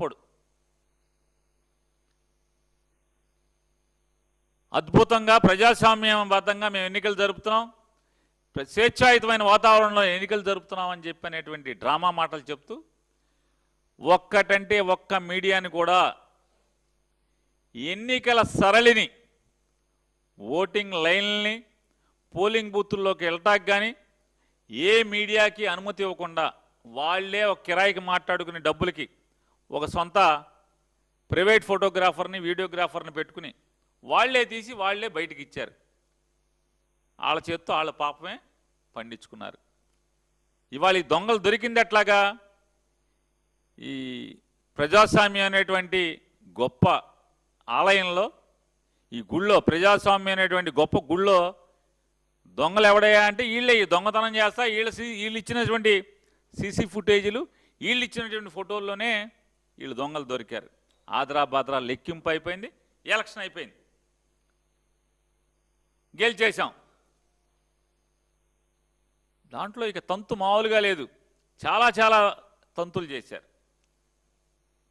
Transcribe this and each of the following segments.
గొప్పోడు. అద్భుతంగా ప్రజాస్వామ్యబద్ధంగా మేము ఎన్నికలు జరుపుతున్నాం, స్వేచ్ఛాయుతమైన వాతావరణంలో ఎన్నికలు జరుపుతున్నామని చెప్పనేటువంటి డ్రామా మాటలు చెప్తూ ఒక్కటంటే ఒక్క మీడియాని కూడా ఎన్నికల సరళిని, ఓటింగ్ లైన్లని, పోలింగ్ బూతుల్లోకి వెళ్ళటానికి కానీ ఏ మీడియాకి అనుమతి ఇవ్వకుండా వాళ్లే ఒక కిరాయికి మాట్లాడుకునే డబ్బులకి ఒక సొంత ప్రైవేట్ ఫోటోగ్రాఫర్ని, వీడియోగ్రాఫర్ని పెట్టుకుని వాళ్లే తీసి వాళ్లే బయటికి ఇచ్చారు. వాళ్ళ చేత్తో వాళ్ళ పాపమే పండించుకున్నారు. ఇవాళ ఈ దొంగలు దొరికింది ఎట్లాగా? ఈ ప్రజాస్వామ్యం అనేటువంటి గొప్ప ఆలయంలో, ఈ గుళ్ళో, ప్రజాస్వామ్యం అనేటువంటి గొప్ప గుళ్ళో దొంగలు ఎవడయ్యా అంటే వీళ్ళే దొంగతనం చేస్తా, వీళ్ళు ఇచ్చినటువంటి సీసీ ఫుటేజీలు, వీళ్ళు ఇచ్చినటువంటి ఫోటోల్లోనే వీళ్ళు దొంగలు దొరికారు. ఆదరా బాదరా లెక్కింపు అయిపోయింది, ఎలక్షన్ అయిపోయింది, గెలిచేశాం. దాంట్లో ఇక తంతు మామూలుగా లేదు, చాలా చాలా తంతులు చేశారు.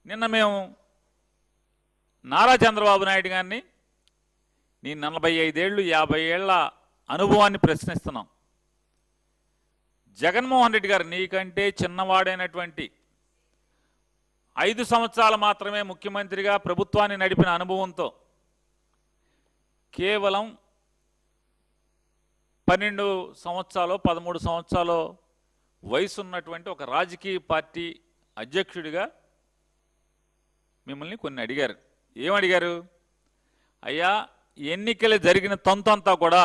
నిన్న మేము నారా చంద్రబాబు నాయుడు గారిని, నీ 45 ఏళ్ళు 50 ఏళ్ల అనుభవాన్ని ప్రశ్నిస్తున్నాం. జగన్మోహన్ రెడ్డి గారు నీకంటే చిన్నవాడైనటువంటి 5 సంవత్సరాలు మాత్రమే ముఖ్యమంత్రిగా ప్రభుత్వాన్ని నడిపిన అనుభవంతో కేవలం 12 సంవత్సరాలు 13 సంవత్సరాలు వయసు ఉన్నటువంటి ఒక రాజకీయ పార్టీ అధ్యక్షుడిగా మిమ్మల్ని కొన్ని అడిగారు. ఏమడిగారు? అయ్యా, ఎన్నికలు జరిగిన తంతంతా కూడా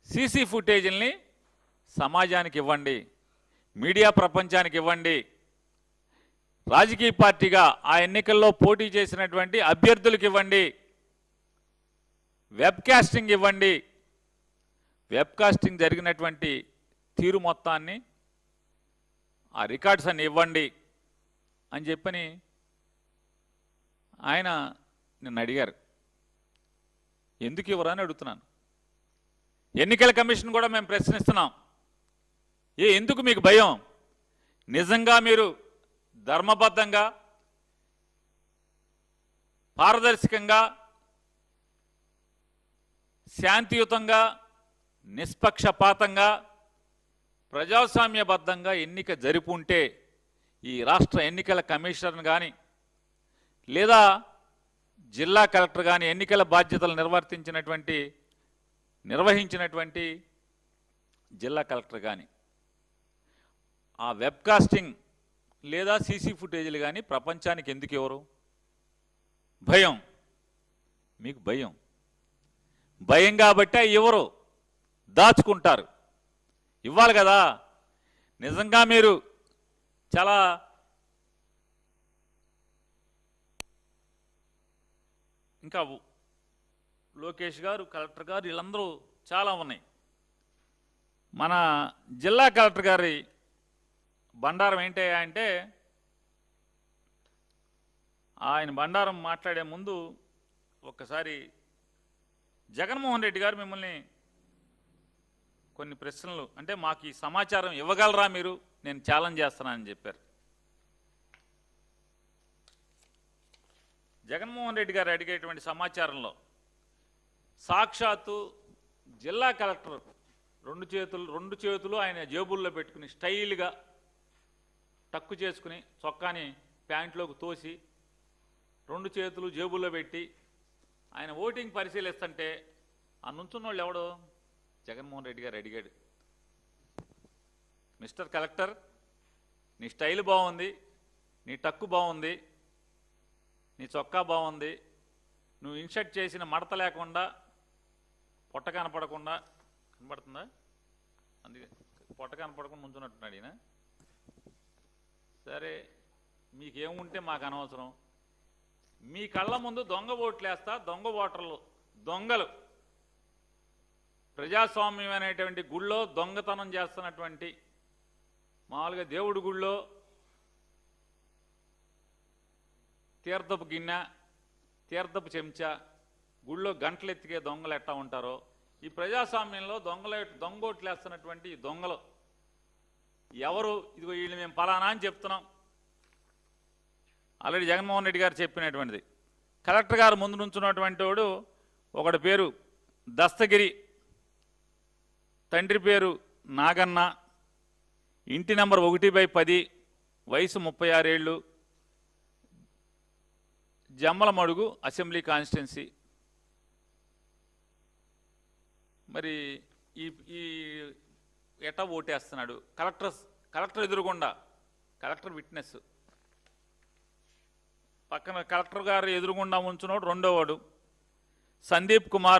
సీసీ ఫుటేజీల్ని సమాజానికి ఇవ్వండి, మీడియా ప్రపంచానికి ఇవ్వండి, రాజకీయ పార్టీగా ఆ ఎన్నికల్లో పోటీ చేసినటువంటి అభ్యర్థులకు ఇవ్వండి, వెబ్కాస్టింగ్ ఇవ్వండి, వెబ్కాస్టింగ్ జరిగినటువంటి తీరు మొత్తాన్ని, ఆ రికార్డ్స్ అన్ని ఇవ్వండి అని చెప్పని ఆయన నిన్ను అడిగారు. ఎందుకు ఇవ్వరని అడుగుతున్నాను. ఎన్నికల కమిషన్ కూడా మేము ప్రశ్నిస్తున్నాం. ఎందుకు మీకు భయం? నిజంగా మీరు ధర్మబద్ధంగా, పారదర్శకంగా, శాంతియుతంగా, నిష్పక్షపాతంగా, ప్రజాస్వామ్యబద్ధంగా ఎన్నిక జరుపుంటే ఈ రాష్ట్ర ఎన్నికల కమిషనర్ కానీ లేదా జిల్లా కలెక్టర్ కానీ ఎన్నికల బాధ్యతలు నిర్వహించినటువంటి జిల్లా కలెక్టర్ కానీ ఆ వెబ్కాస్టింగ్ లేదా సీసీ ఫుటేజీలు కానీ ప్రపంచానికి ఎందుకు ఇవ్వరు? భయం. మీకు భయం. భయం కాబట్టి ఇవ్వరు, దాచుకుంటారు. ఇవ్వాలి కదా. నిజంగా మీరు చాలా ఇంకా లోకేష్ గారు, కలెక్టర్ గారు, వీళ్ళందరూ చాలా ఉన్నాయి. మన జిల్లా కలెక్టర్ గారి బండారం ఏంటయ్యా అంటే, ఆయన బండారం మాట్లాడే ముందు ఒక్కసారి జగన్మోహన్ రెడ్డి గారు మిమ్మల్ని కొన్ని ప్రశ్నలు, అంటే మాకు ఈ సమాచారం ఇవ్వగలరా మీరు, నేను ఛాలెంజ్ చేస్తున్నానని చెప్పారు. జగన్మోహన్ రెడ్డి గారు అడిగేటువంటి సమాచారంలో సాక్షాత్తు జిల్లా కలెక్టర్ రెండు చేతులు ఆయన జేబుల్లో పెట్టుకుని స్టైల్గా టక్కు చేసుకుని చొక్కాని ప్యాంట్లోకి తోసి 2 చేతులు జేబుల్లో పెట్టి ఆయన ఓటింగ్ పరిశీలిస్తుంటే ఆ నుంచున్న వాళ్ళు ఎవడో జగన్మోహన్ రెడ్డి గారు అడిగాడు, మిస్టర్ కలెక్టర్, నీ స్టైల్ బాగుంది, నీ టక్కు బాగుంది, నీ చొక్కా బాగుంది, నువ్వు ఇన్షర్ట్ చేసిన మడత లేకుండా పొట్ట కనపడకుండా, కనపడుతుందా? అందుకే పొట్ట కనపడకుండా ముంచున్నట్టున్నాడు ఈయన. సరే, మీకేముంటే మాకు అనవసరం. మీ కళ్ళ ముందు దొంగ ఓట్లేస్తా, దొంగ ఓటర్లు, దొంగలు ప్రజాస్వామ్యం అనేటువంటి గుళ్ళో దొంగతనం చేస్తున్నటువంటి, మామూలుగా దేవుడి గుళ్ళో తీర్థపు గిన్నె, తీర్థపు చెంచా, గుళ్ళో గంటలు ఎత్తికే దొంగలు ఎట్టా ఉంటారో, ఈ ప్రజాస్వామ్యంలో దొంగోట్లేస్తున్నటువంటి ఈ దొంగలు ఎవరు? ఇదిగో వీళ్ళు మేము పలానా అని చెప్తున్నాం, ఆల్రెడీ జగన్మోహన్ రెడ్డి గారు చెప్పినటువంటిది. కలెక్టర్ గారు ముందు నుంచున్నటువంటి వాడు ఒకటి పేరు దస్తగిరి, తండ్రి పేరు నాగన్న, ఇంటి నంబర్ 1/10, వయసు 36 ఏళ్ళు, జమ్మలమడుగు అసెంబ్లీ కాన్స్టిట్యున్సీ. మరి ఈ ఈ ఎటా ఓటేస్తున్నాడు? కలెక్టర్ ఎదురుగుండా, కలెక్టర్ విట్నెస్ పక్కన కలెక్టర్ గారు ఎదురుగుండా ఉంచున్నాడు రెండోవాడు సందీప్ కుమార్.